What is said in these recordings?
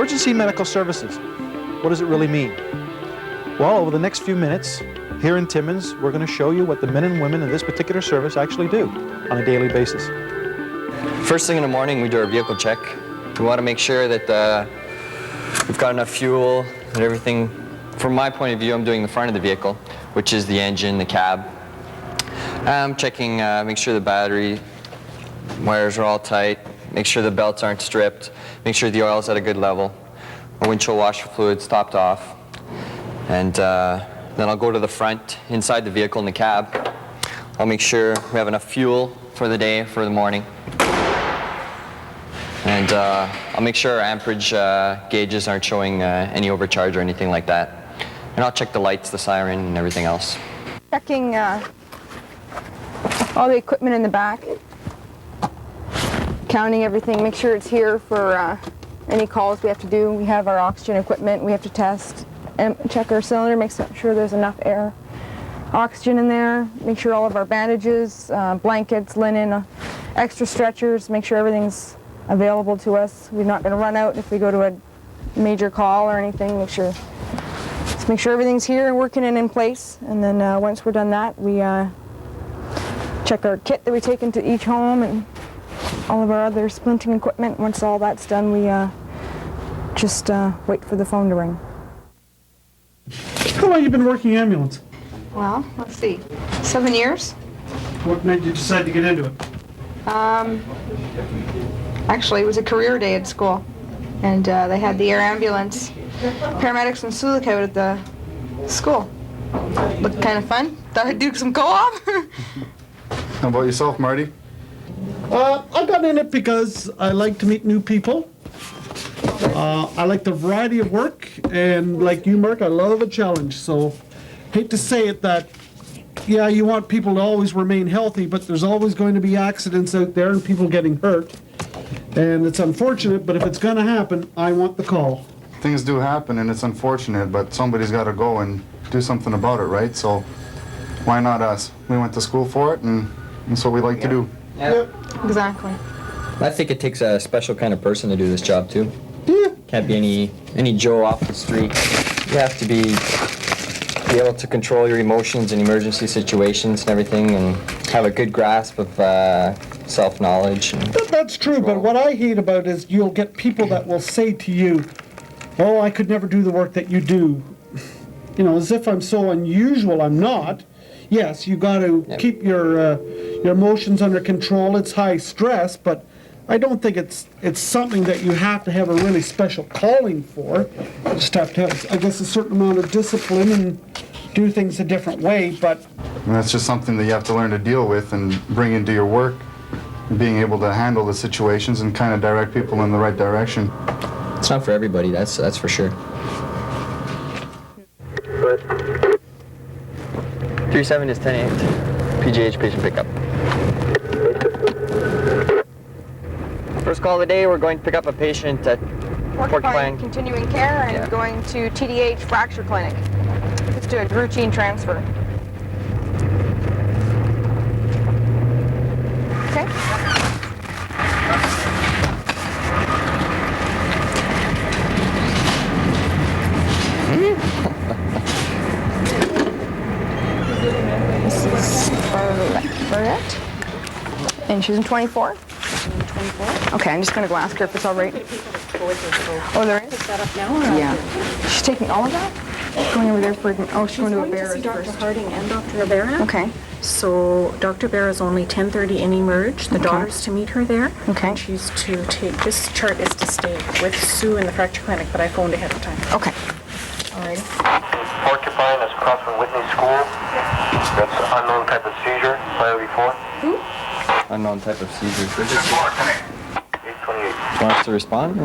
Emergency medical services. What does it really mean? Well, over the next few minutes, here in Timmins, we're going to show you what the men and women in this particular service actually do on a daily basis. First thing in the morning, we do our vehicle check. We want to make sure that we've got enough fuel and everything. From my point of view, I'm doing the front of the vehicle, which is the engine, the cab. I'm checking, make sure the battery wires are all tight, make sure the belts aren't stripped, make sure the oil's at a good level, our windshield washer fluid's topped off. And then I'll go to the front, inside the vehicle in the cab. I'll make sure we have enough fuel for the day, for the morning. And I'll make sure our amperage gauges aren't showing any overcharge or anything like that. And I'll check the lights, the siren, and everything else. Checking all the equipment in the back. Counting everything, make sure it's here for any calls we have to do. We have our oxygen equipment we have to test and check our cylinder, make sure there's enough air, oxygen in there, make sure all of our bandages, blankets, linen, extra stretchers, make sure everything's available to us. We're not going to run out if we go to a major call or anything. Make sure everything's here and working and in place. And then once we're done that, we check our kit that we take into each home and all of our other splinting equipment. Once all that's done, we just wait for the phone to ring. How long have you been working ambulance? Well, let's see, 7 years. What made you decide to get into it? Actually, it was a career day at school, and they had the air ambulance paramedics from Sulik out at the school. Looked kind of fun. Thought I'd do some co-op. How about yourself, Marty? I got in it because I like to meet new people. I like the variety of work, and like you, Mark, I love a challenge. So, hate to say it that, yeah, you want people to always remain healthy, but there's always going to be accidents out there and people getting hurt. And it's unfortunate, but if it's going to happen, I want the call. Things do happen, and it's unfortunate, but somebody's got to go and do something about it, right? So, why not us? We went to school for it, and that's what we like to do. Yeah. Exactly. I think it takes a special kind of person to do this job, too. Yeah. Can't be any Joe off the street. You have to be able to control your emotions in emergency situations and everything, and have a good grasp of self-knowledge. That's true, but what I hate about it is you'll get people that will say to you, oh, I could never do the work that you do. You know, as if I'm so unusual. I'm not. Yes, you got to keep your emotions under control. It's high stress, but I don't think it's something that you have to have a really special calling for. You just have to have, I guess, a certain amount of discipline and do things a different way, but... And that's just something that you have to learn to deal with and bring into your work, and being able to handle the situations and kind of direct people in the right direction. It's not for everybody, that's for sure. 37 is 10-8. PGH patient pickup. First call of the day, we're going to pick up a patient at Porcupine Continuing Care and going to TDH Fracture Clinic. Let's do a routine transfer. Okay. This is Barrett. And she's in 24? 24. Okay, I'm just going to go ask her if it's all right. Oh, there is? Pick that up now? Or Yeah. She's taking all of that? Going over there for, oh, she's going to Rivera see Dr. first. Harding and Dr. Rivera. Okay. So Dr. Rivera is only 10:30 in Emerge. The daughter's to meet her there. Okay. And she's to take, this chart is to stay with Sue in the fracture clinic, but I phoned ahead of time. Okay. All right. Porcupine is across from Whitney School. That's an unknown type of seizure, 504. Unknown type of seizure. 828. Do you want us to respond?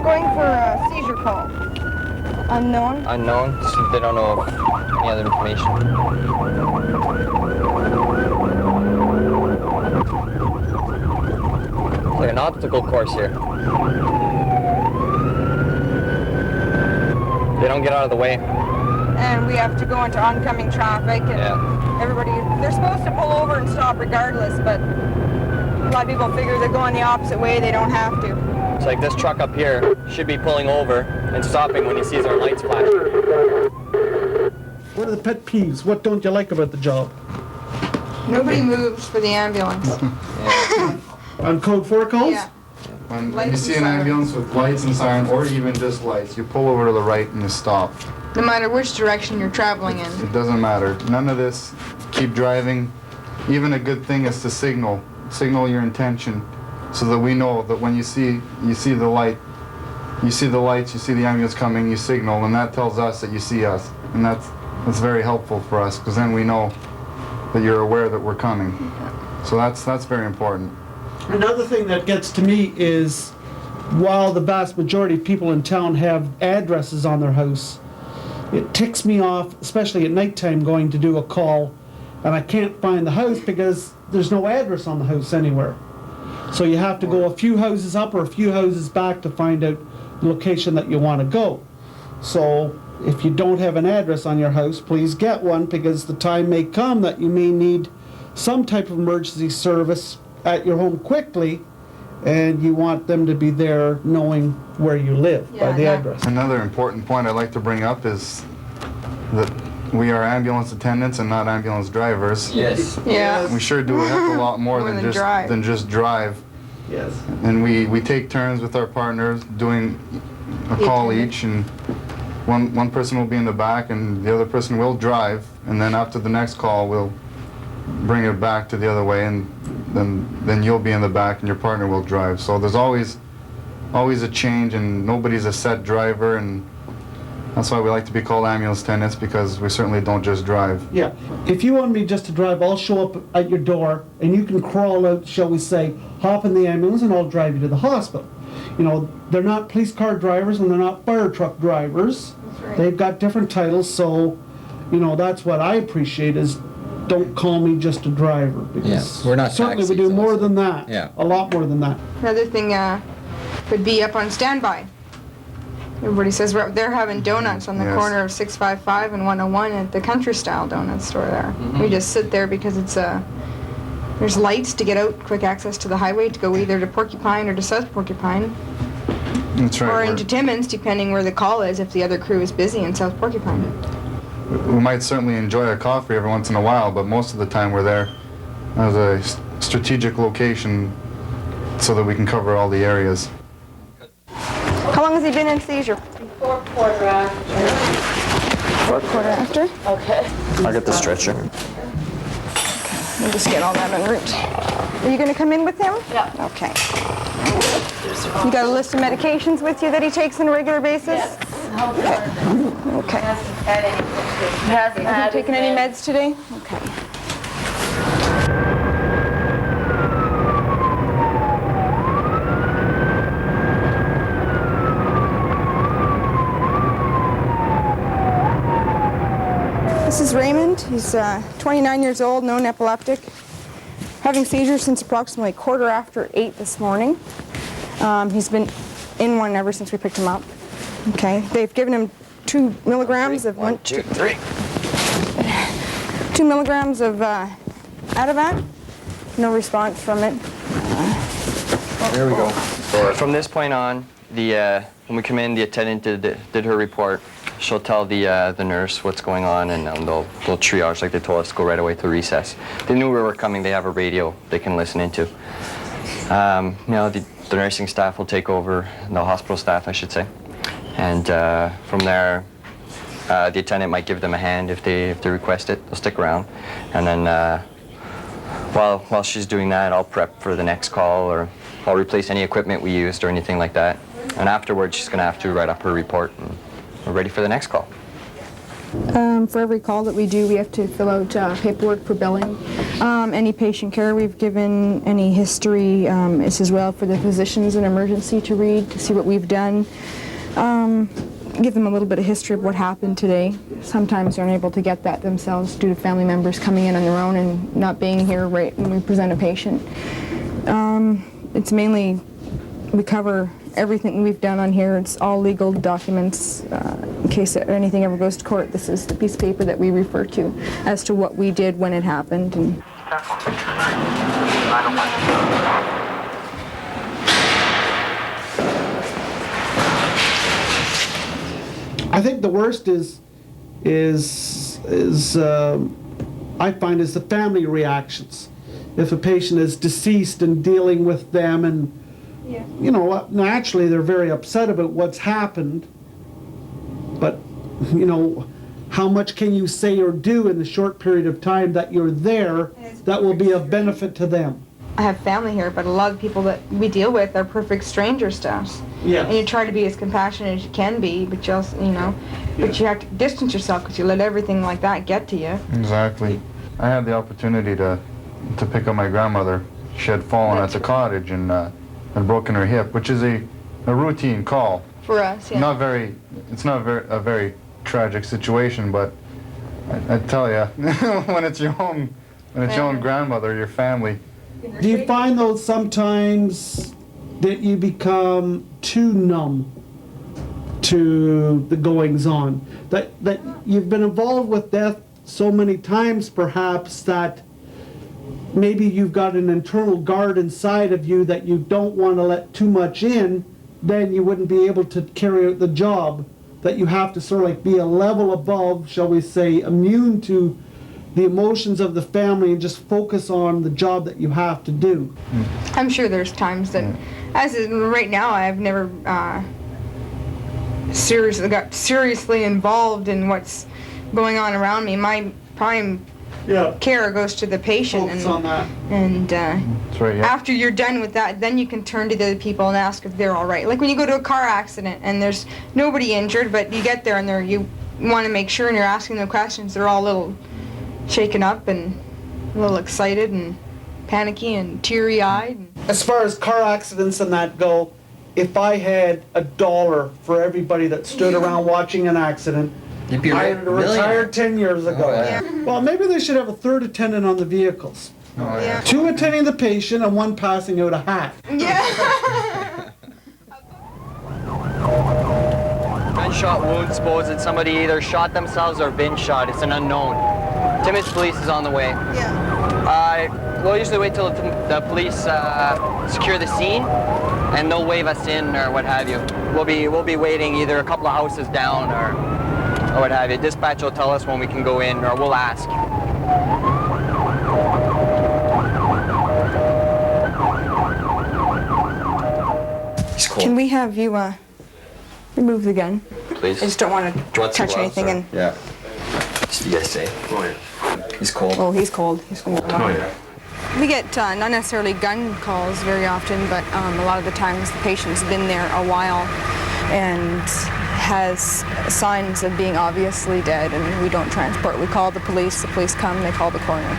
Going for a seizure call. Unknown. Unknown, so they don't know any other information. It's like an obstacle course here. They don't get out of the way. And we have to go into oncoming traffic, and everybody, they're supposed to pull over and stop regardless, but a lot of people figure they're going the opposite way, they don't have to. So like this truck up here should be pulling over and stopping when he sees our lights flashing. What are the pet peeves? What don't you like about the job? Nobody moves for the ambulance. On code 4 calls? Yeah. When you Lights see and an siren. ambulance with lights and siren, or even just lights, you pull over to the right and you stop. No matter which direction you're traveling in. It doesn't matter. None of this. Keep driving. Even a good thing is to signal your intention, so that we know that when you see the light, you see the lights, you see the ambulance coming, you signal, and that tells us that you see us, and that's very helpful for us, because then we know that you're aware that we're coming. So that's very important. Another thing that gets to me is, while the vast majority of people in town have addresses on their house, it ticks me off, especially at nighttime, going to do a call, and I can't find the house because there's no address on the house anywhere. So you have to go a few houses up or a few houses back to find out the location that you want to go. So if you don't have an address on your house, please get one, because the time may come that you may need some type of emergency service at your home quickly, and you want them to be there knowing where you live by the address. Another important point I'd like to bring up is that we are ambulance attendants and not ambulance drivers. Yes. Yeah. We sure do a heck of a lot more, More than than just drive. Yes. And we take turns with our partners doing a call each, and one person will be in the back and the other person will drive, and then after the next call we'll bring it back to the other way, and then you'll be in the back and your partner will drive. So there's always a change, and nobody's a set driver, and that's why we like to be called ambulance attendants, because we certainly don't just drive. Yeah. If you want me just to drive, I'll show up at your door, and you can crawl out, shall we say, hop in the ambulance, and I'll drive you to the hospital. You know, they're not police car drivers, and they're not fire truck drivers. right. They've got different titles, so, you know, that's what I appreciate is, don't call me just a driver. Because we're not certainly we do taxis more also. than that. Yeah. A lot more than that. Another thing would be up on standby. Everybody says they're having donuts on the Yes. corner of 655 and 101 at the Country Style Donut store there. We just sit there because it's there's lights to get out, quick access to the highway to go either to Porcupine or to South Porcupine, That's right. or we're- into Timmins, depending where the call is, if the other crew is busy in South Porcupine. We might certainly enjoy a coffee every once in a while, but most of the time we're there as a strategic location so that we can cover all the areas. How long has he been in seizure? 4 quarter after. 4 quarter after? Okay. I'll get the stretcher. We'll just get all that en route. Are you going to come in with him? Yeah. Okay. You got a list of medications with you that he takes on a regular basis? Yes. Okay. Hasn't had anything. Hasn't Have you had taken any anything. meds today? Okay. This is Raymond. He's 29 years old, known epileptic. Having seizures since approximately 8:15 this morning. He's been in one ever since we picked him up. Okay, they've given him 2 milligrams of 1, 2, 3. 2 milligrams of Ativan. No response from it. There we go. From this point on, when we come in, the attendant did her report. She'll tell the nurse what's going on, and they'll triage like they told us to go right away to recess. They knew we were coming. They have a radio they can listen into. You know, the nursing staff will take over, the hospital staff, I should say. And from there, the attendant might give them a hand if they request it. They'll stick around, and then while she's doing that, I'll prep for the next call, or I'll replace any equipment we used or anything like that. And afterwards, she's going to have to write up her report, and we're ready for the next call. For every call that we do, we have to fill out paperwork for billing. Any patient care we've given, any history is as well for the physicians in emergency to read, to see what we've done. Give them a little bit of history of what happened today. Sometimes they're unable to get that themselves due to family members coming in on their own and not being here right when we present a patient. It's mainly, we cover everything we've done on here. It's all legal documents. In case anything ever goes to court, this is the piece of paper that we refer to as to what we did when it happened. And think the worst is I find is the family reactions. If a patient is deceased and dealing with them, and you know, naturally they're very upset about what's happened, but you know, how much can you say or do in the short period of time that you're there that will be of benefit to them? I have family here, but a lot of people that we deal with are perfect strangers to us. Yeah. And you try to be as compassionate as you can be, but you also, you know, but you have to distance yourself because you let everything like that get to you. Exactly. I had the opportunity to pick up my grandmother. She had fallen at the cottage and had broken her hip, which is a routine call. For us, yeah. It's not a very tragic situation, but I tell you, when it's your own grandmother, your family. Do you find though sometimes that you become too numb to the goings on? That you've been involved with death so many times perhaps that maybe you've got an internal guard inside of you that you don't want to let too much in, then you wouldn't be able to carry out the job. That you have to sort of like be a level above, shall we say, immune to the emotions of the family and just focus on the job that you have to do. I'm sure there's times that, as in right now, I've never got seriously involved in what's going on around me. My prime care goes to the patient. Focus on that. And That's right, yeah. after you're done with that, then you can turn to the other people and ask if they're all right. Like when you go to a car accident and there's nobody injured, but you get there and you want to make sure and you're asking them questions, they're all a little shaken up and a little excited and panicky and teary-eyed. As far as car accidents and that go, if I had $1 for everybody that stood around watching an accident, You'd be I right. retired 10 years ago. Oh, yeah. Well, maybe they should have a third attendant on the vehicles. Oh, yeah. 2 attending the patient and 1 passing out a hat. Yeah. Gunshot wound suppose that somebody either shot themselves or been shot. It's an unknown. Timmins police is on the way. Yeah. We'll usually wait till the police secure the scene, and they'll wave us in or what have you. We'll be waiting either a couple of houses down or what have you. Dispatch will tell us when we can go in, or we'll ask. He's cold. Can we have you remove the gun? Please? I just don't want to touch anything. And Yeah. Yes, say. Oh, yeah. He's cold. oh, he's cold. He's going to Oh, yeah. We get not necessarily gun calls very often, but a lot of the times the patient's been there a while and has signs of being obviously dead, and we don't transport. We call the police come, they call the coroner,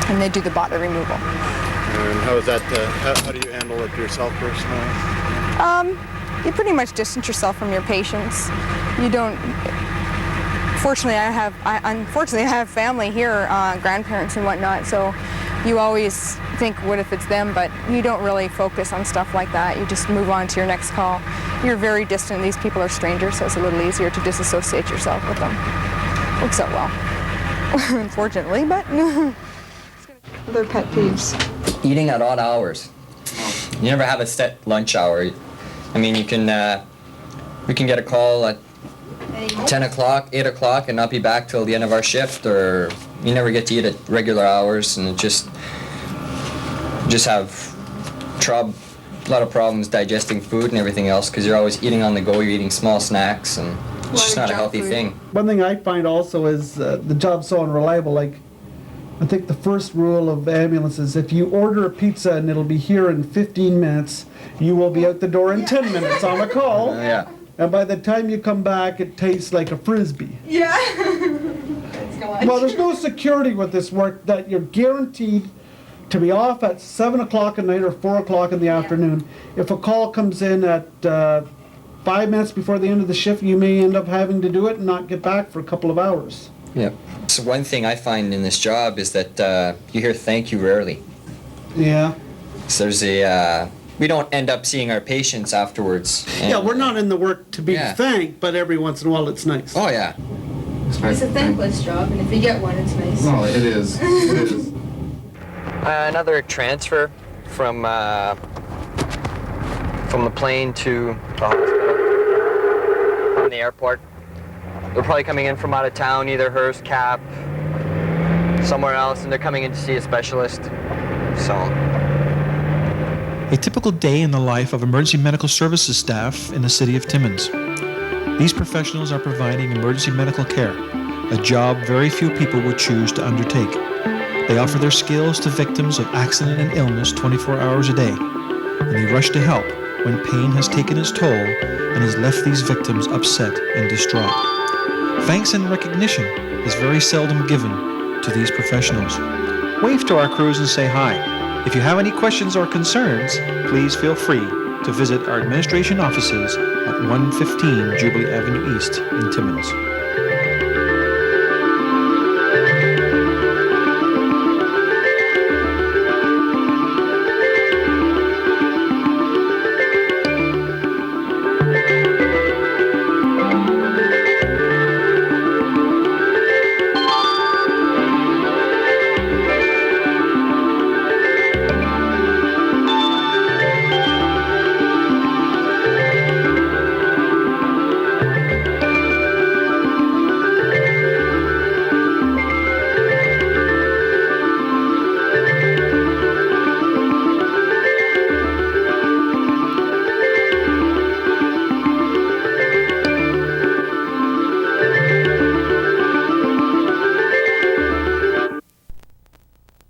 and they do the body removal. And how is that, how do you handle it yourself personally? You pretty much distance yourself from your patients. You don't. Fortunately, unfortunately, I have family here, grandparents and whatnot, so you always think, what if it's them, but you don't really focus on stuff like that. You just move on to your next call. You're very distant. These people are strangers, so it's a little easier to disassociate yourself with them. Works out well, unfortunately, but other pet peeves. Eating at odd hours. You never have a set lunch hour. I mean, we can get a call at 10 o'clock, 8 o'clock, and not be back till the end of our shift, or you never get to eat at regular hours, and it just have a lot of problems digesting food and everything else, because you're always eating on the go, you're eating small snacks, and it's just not a healthy thing. One thing I find also is the job's so unreliable. Like, I think the first rule of ambulances, if you order a pizza and it'll be here in 15 minutes, you will be out the door in 10 minutes on a call. Yeah. And by the time you come back, it tastes like a Frisbee. Yeah. Well, there's no security with this work that you're guaranteed to be off at 7 o'clock at night or 4 o'clock in the afternoon. If a call comes in at 5 minutes before the end of the shift, you may end up having to do it and not get back for a couple of hours. Yeah. So one thing I find in this job is that you hear thank you rarely. Yeah. So we don't end up seeing our patients afterwards. Yeah, we're not in the work to be Yeah. thanked, but every once in a while it's nice. Oh, yeah. It's a thankless job, and if you get one, it's nice. No, it is. It is. Another transfer from the plane to the hospital from the airport. They're probably coming in from out of town, either Hearst, Cap, somewhere else, and they're coming in to see a specialist. So. A typical day in the life of emergency medical services staff in the city of Timmins. These professionals are providing emergency medical care, a job very few people would choose to undertake. They offer their skills to victims of accident and illness 24 hours a day, and they rush to help when pain has taken its toll and has left these victims upset and distraught. Thanks and recognition is very seldom given to these professionals. Wave to our crews and say hi. If you have any questions or concerns, please feel free to visit our administration offices at 115 Jubilee Avenue East in Timmins.